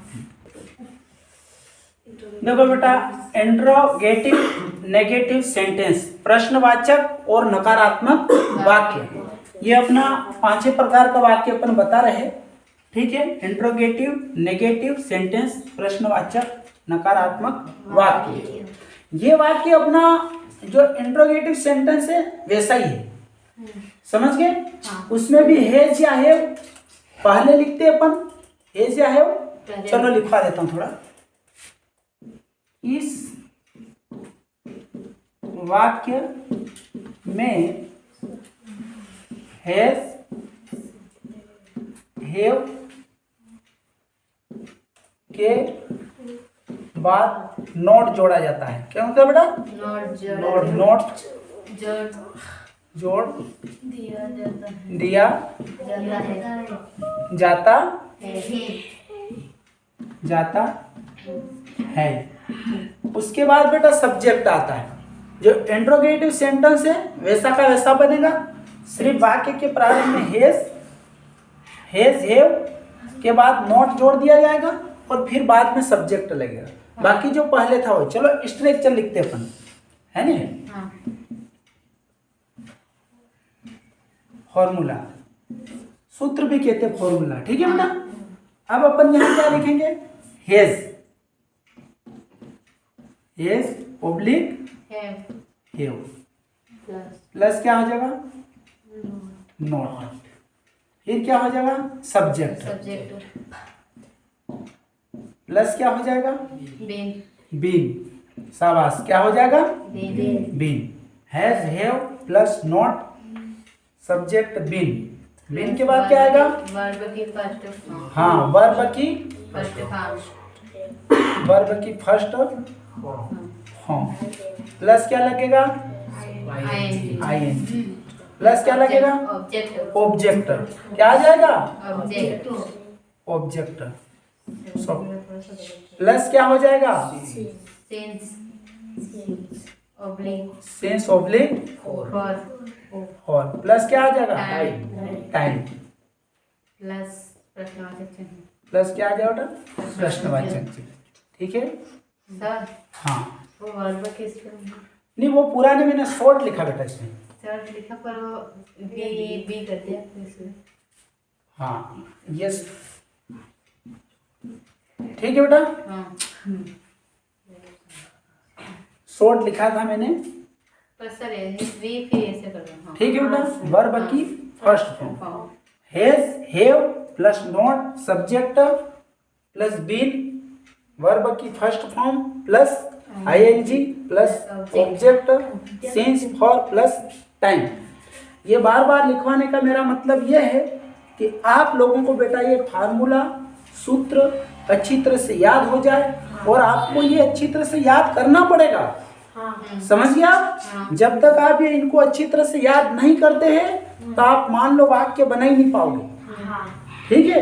[SPEAKER 1] देखो बेटा, इंट्रोगेटिव नेगेटिव सेंटेंस, प्रश्नवाचक और नकारात्मक वाक्य। ये अपना 5 प्रकार का वाक्य अपन बता रहे हैं, ठीक है। इंट्रोगेटिव, नेगेटिव सेंटेंस, प्रश्नवाचक, नकारात्मक वाक्य। ये वाक्य अपना जो इंट्रोगेटिव सेंटेंस है वैसा ही है, समझ गए। उसमें भी हैज या हैव पहले लिखते अपन, हैज या हैव। चलो लिखवा देता हूं थोड़ा। इस वाक्य में हैज, हैव के बाद नॉट जोड़ा जाता है। क्या होता है बेटा? नॉट जोड़ दिया जाता है। उसके बाद बेटा सब्जेक्ट आता है। जो इंट्रोगेटिव सेंटेंस है वैसा का वैसा बनेगा, सिर्फ वाक्य के प्रारंभ में हैज, हैव के बाद नॉट जोड़ दिया जाएगा और फिर बाद में सब्जेक्ट लगेगा। बाकी जो पहले था वो, चलो स्ट्रक्चर लिखते अपन, है ना। फॉर्मूला, सूत्र भी कहते हैं फॉर्मूला, ठीक है बेटा। अब अपन यहां क्या लिखेंगे? हैज, ओब्लिक हैव, प्लस क्या हो जाएगा? नॉट, फिर क्या हो जाएगा? सब्जेक्ट, प्लस क्या हो जाएगा? बीन, शाबाश, क्या हो जाएगा? Been. Has, have plus not, subject been. Been के बाद क्या आएगा?
[SPEAKER 3] वर्ब की फर्स्ट फॉर्म।
[SPEAKER 1] हाँ, वर्ब की फर्स्ट फॉर्म। प्लस क्या लगेगा? आईएनजी। प्लस क्या लगेगा? ऑब्जेक्ट। क्या आ जाएगा? ऑब्जेक्ट। प्लस क्या हो जाएगा? सेंस ऑब्लिक और प्लस क्या आ जाएगा? टाइम। प्लस क्या आ जाएगा? प्रश्नवाचक चिन्ह, ठीक है।
[SPEAKER 3] सर
[SPEAKER 1] हाँ,
[SPEAKER 3] वो वर्ब किस पे?
[SPEAKER 1] नहीं वो पूरा नहीं, मैंने शॉर्ट लिखा बेटा इसमें।
[SPEAKER 3] सर लिखा पर वो बी कर दिया इसमें।
[SPEAKER 1] हाँ, यस, ठीक है बेटा।
[SPEAKER 3] हाँ
[SPEAKER 1] शॉर्ट लिखा था मैंने,
[SPEAKER 3] पर सर बी फिर ऐसे कर दो। हाँ
[SPEAKER 1] ठीक है बेटा। वर्ब की first form, has, have plus not, subject plus been, verb की first form plus ING plus object, since for plus time. ये बार बार लिखवाने का मेरा मतलब ये है कि आप लोगों को बेटा ये फार्मूला, सूत्र अच्छी तरह से याद हो जाए, और आपको ये अच्छी तरह से याद करना पड़ेगा, समझिए आप। जब तक आप ये इनको अच्छी तरह से याद नहीं करते हैं तो आप मान लो वाक्य बना ही नहीं पाओगे, ठीक है।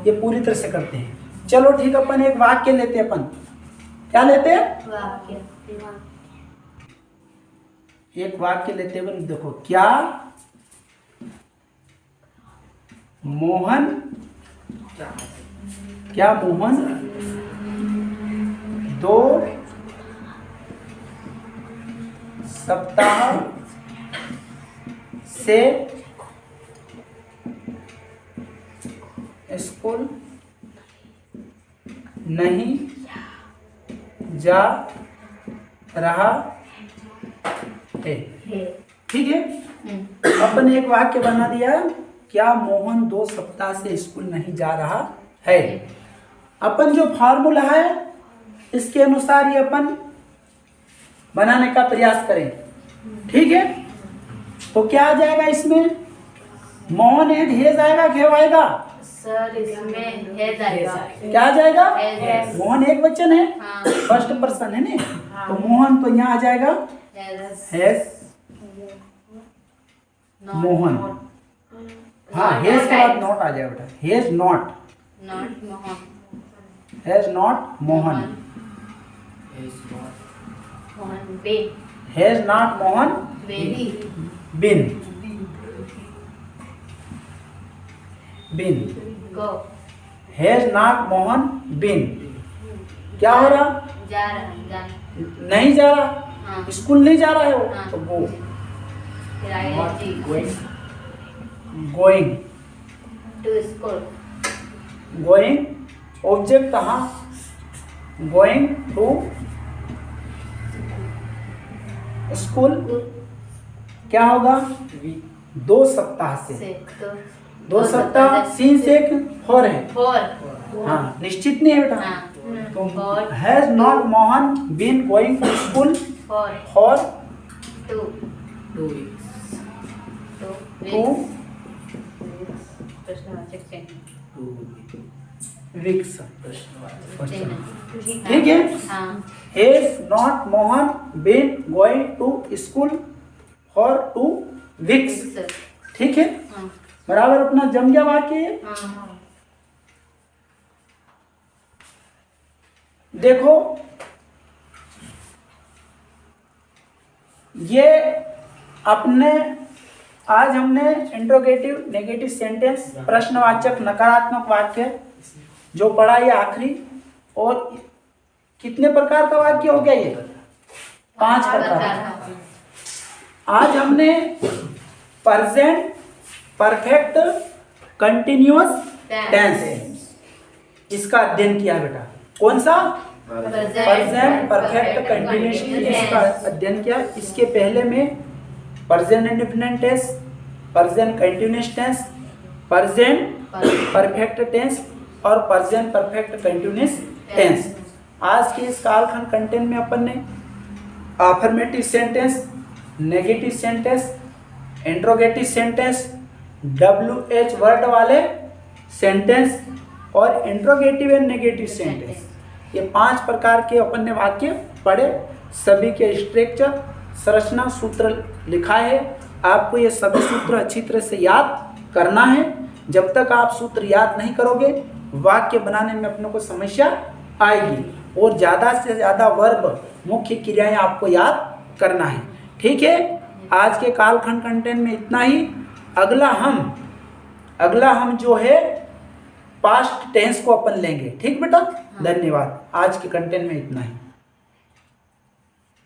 [SPEAKER 1] ये पूरी तरह से करते हैं। चलो ठीक, अपन एक वाक्य लेते हैं। अपन क्या लेते हैं? एक वाक्य लेते हैं। देखो, क्या मोहन दो सप्ताह से स्कूल नहीं जा रहा है, ठीक है। अपन एक वाक्य बना दिया, क्या मोहन 2 सप्ताह से स्कूल नहीं जा रहा है। अपन जो फॉर्मूला है इसके अनुसार ये अपन बनाने का प्रयास करें, ठीक है। तो क्या आ जाएगा इसमें? मोहन एंड हेज आएगा, क्या आएगा?
[SPEAKER 3] सर इसमें हेज आएगा।
[SPEAKER 1] क्या आ जाएगा?
[SPEAKER 3] हेज।
[SPEAKER 1] मोहन एक वचन है,
[SPEAKER 3] हाँ।
[SPEAKER 1] फर्स्ट पर्सन है ना, तो मोहन तो यहाँ आ जाएगा हेज, मोहन। हाँ, हेज के बाद नॉट आ जाएगा बेटा, has not, has not Mohan, has not Mohan been, has not Mohan been. क्या हो रहा?
[SPEAKER 3] जा रहा,
[SPEAKER 1] नहीं जा रहा,
[SPEAKER 3] हाँ।
[SPEAKER 1] स्कूल नहीं जा रहे हो
[SPEAKER 3] हाँ।
[SPEAKER 1] तो गो।
[SPEAKER 3] फिर
[SPEAKER 2] Not
[SPEAKER 3] ing
[SPEAKER 2] going.
[SPEAKER 1] Going,
[SPEAKER 3] to school
[SPEAKER 1] going object कहाँ, गोइंग टू स्कूल क्या होगा,
[SPEAKER 2] We
[SPEAKER 1] 2 सप्ताह से,
[SPEAKER 3] से तो
[SPEAKER 1] 2 सप्ताह सीन से एक फॉर है,
[SPEAKER 3] फॉर
[SPEAKER 1] हाँ निश्चित नहीं है बेटा।
[SPEAKER 3] हाँ for
[SPEAKER 1] has not Mohan been going to school
[SPEAKER 3] for
[SPEAKER 1] for
[SPEAKER 3] two
[SPEAKER 2] 2 weeks.
[SPEAKER 3] Two
[SPEAKER 1] 2
[SPEAKER 3] प्रश्नवाचक चिन्ह
[SPEAKER 2] 2 weeks.
[SPEAKER 1] वीक्स।
[SPEAKER 3] चिन्ह
[SPEAKER 1] ठीक है।
[SPEAKER 3] हाँ
[SPEAKER 1] has not Mohan been going to school for 2 weeks. ठीक है,
[SPEAKER 3] हाँ
[SPEAKER 1] बराबर अपना जम गया वाक्य।
[SPEAKER 3] हाँ
[SPEAKER 1] देखो ये अपने आज हमने इंट्रोगेटिव नेगेटिव सेंटेंस प्रश्नवाचक नकारात्मक वाक्य जो पढ़ा ये आखिरी, और कितने प्रकार का वाक्य हो गया ये 5 प्रकार। आज हमने प्रेजेंट परफेक्ट कंटिन्यूअस टेंस इसका अध्ययन किया बेटा। कौन सा, प्रेजेंट परफेक्ट कंटिन्यूअस इसका अध्ययन किया। इसके पहले में present indefinite tense, present continuous tense, present perfect tense और प्रेजेंट परफेक्ट कंटिन्यूअस टेंस। आज के इस कालखंड कंटेंट में अपन ने affirmative sentence, negative sentence, interrogative sentence, WH word वाले सेंटेंस और इंट्रोगेटिव एंड नेगेटिव सेंटेंस, ये 5 प्रकार के अपन ने वाक्य पढ़े। सभी के स्ट्रक्चर, संरचना, सूत्र लिखा है। आपको ये सभी सूत्र अच्छी तरह से याद करना है। जब तक आप सूत्र याद नहीं करोगे वाक्य बनाने में अपने को समस्या आएगी, और ज़्यादा से ज़्यादा वर्ब, मुख्य क्रियाएं आपको याद करना है। ठीक है, आज के कालखंड कंटेंट में इतना ही। अगला हम जो है पास्ट टेंस को अपन लेंगे। ठीक बेटा, धन्यवाद। आज के कंटेंट में इतना ही।